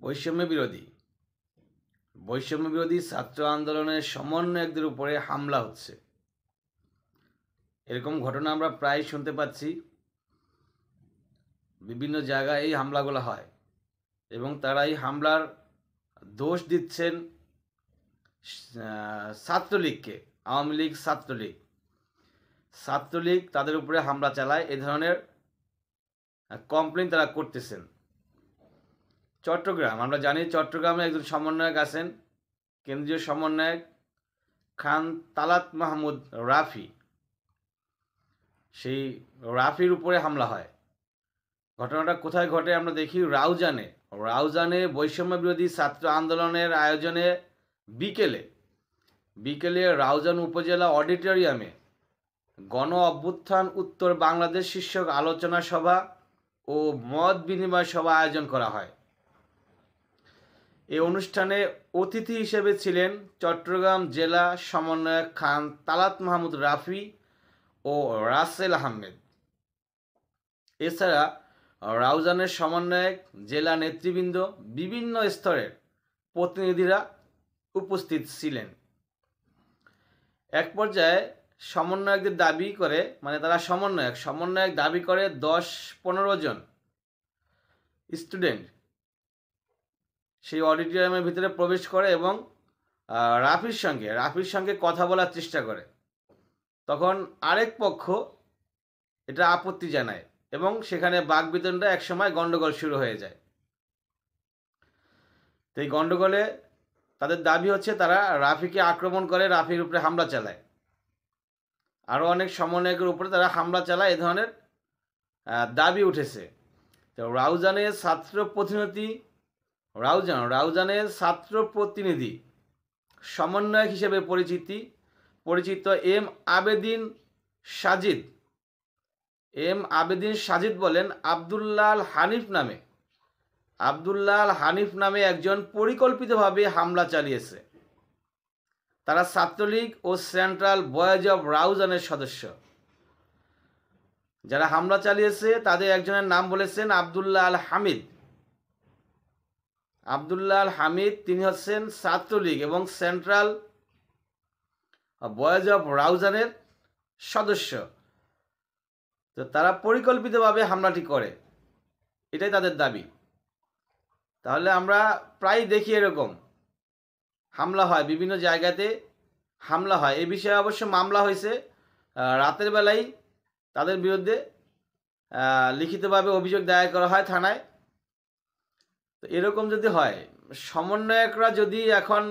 বৈষম্য বিরোধী ছাত্র আন্দোলনের সমন্বয়কদের উপরে হামলা হচ্ছে। এরকম ঘটনা আমরা প্রায় শুনতে পাচ্ছি। বিভিন্ন জায়গায় এই হামলাগুলো হয় এবং তারা এই হামলার দোষ দিচ্ছেন ছাত্রলীগকে। আওয়ামী লীগ, ছাত্রলীগ তাদের উপরে হামলা চালায়, এ ধরনের কমপ্লেন তারা করতেছেন। চট্টগ্রাম, আমরা জানি চট্টগ্রামে একজন সমন্বয়ক আছেন, কেন্দ্রীয় সমন্বয়ক খান তালাত মাহমুদ রাফি। সেই রাফির উপরে হামলা হয়। ঘটনাটা কোথায় ঘটে আমরা দেখি রাউজানে বৈষম্য বিরোধী ছাত্র আন্দোলনের আয়োজনে বিকেলে রাউজান উপজেলা অডিটোরিয়ামে গণ অভ্যুত্থান উত্তর বাংলাদেশ শীর্ষক আলোচনা সভা ও মত বিনিময় সভা আয়োজন করা হয়। এই অনুষ্ঠানে অতিথি হিসেবে ছিলেন চট্টগ্রাম জেলা সমন্বয়ক খান তালাত মাহমুদ রাফি ও রাসেল আহমেদ। এছাড়া রাউজানের সমন্বয়ক, জেলা নেতৃবৃন্দ, বিভিন্ন স্তরের প্রতিনিধিরা উপস্থিত ছিলেন। এক পর্যায়ে সমন্বয়কদের দাবি করে, তারা সমন্বয়ক দাবি করে 10-15 জন স্টুডেন্ট সেই অডিটোরিয়ামের ভিতরে প্রবেশ করে এবং রাফির সঙ্গে কথা বলার চেষ্টা করে। তখন আরেক পক্ষ এটা আপত্তি জানায় এবং সেখানে বাকবিতণ্ডা, একসময় গন্ডগোল শুরু হয়ে যায়। তো এই গন্ডগোলে তাদের দাবি হচ্ছে তারা রাফিকে আক্রমণ করে, রাফির উপরে হামলা চালায়। আরও অনেক সমন্বয়কের উপরে তারা হামলা চালায়, এ ধরনের দাবি উঠেছে। তো রাউজানের ছাত্র প্রতিনিধি সমন্বয়ক হিসেবে পরিচিত এম আবেদিন সাজিদ বলেন, আব্দুল্লাহ হানিফ নামে একজন পরিকল্পিতভাবে হামলা চালিয়েছে। তারা ছাত্রলীগ ও সেন্ট্রাল বয়েজ অব রাউজানের সদস্য। যারা হামলা চালিয়েছে তাদের একজনের নাম বলেছেন আব্দুল্লাহ আল হামিদ। তিনি হচ্ছেন ছাত্রলীগ এবং সেন্ট্রাল বয়েজ অব রাউজানের সদস্য। তো তারা পরিকল্পিতভাবে হামলাটি করে, এটাই তাদের দাবি। তাহলে আমরা প্রায় দেখি এরকম হামলা হয়, বিভিন্ন জায়গাতে হামলা হয়। এই বিষয়ে অবশ্য মামলা হয়েছে, রাতের বেলায় তাদের বিরুদ্ধে লিখিতভাবে অভিযোগ দায়ের করা হয় থানায়। তো এরকম যদি হয়, সমন্বয়করা যদি এখন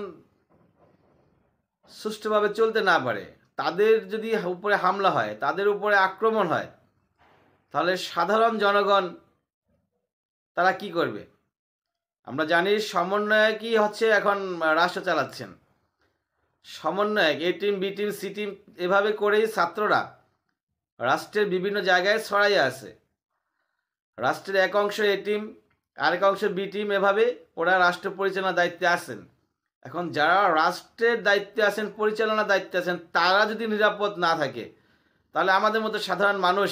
সুষ্ঠুভাবে চলতে না পারে, তাদের যদি উপরে হামলা হয়, তাদের উপরে আক্রমণ হয়, তাহলে সাধারণ জনগণ তারা কি করবে? আমরা জানি সমন্বয়কই হচ্ছে এখন রাষ্ট্র চালাচ্ছেন। সমন্বয়ক, A team, B team, C team, এভাবে করেই ছাত্ররা রাষ্ট্রের বিভিন্ন জায়গায় ছড়াইয়া আছে। রাষ্ট্রের এক অংশ এ টিম, আরেক অংশ বি টিম, এভাবে ওরা রাষ্ট্র পরিচালনার দায়িত্বে আছেন। এখন যারা রাষ্ট্রের দায়িত্বে আছেন, পরিচালনার দায়িত্বে আছেন, তারা যদি নিরাপদ না থাকে, তাহলে আমাদের মতো সাধারণ মানুষ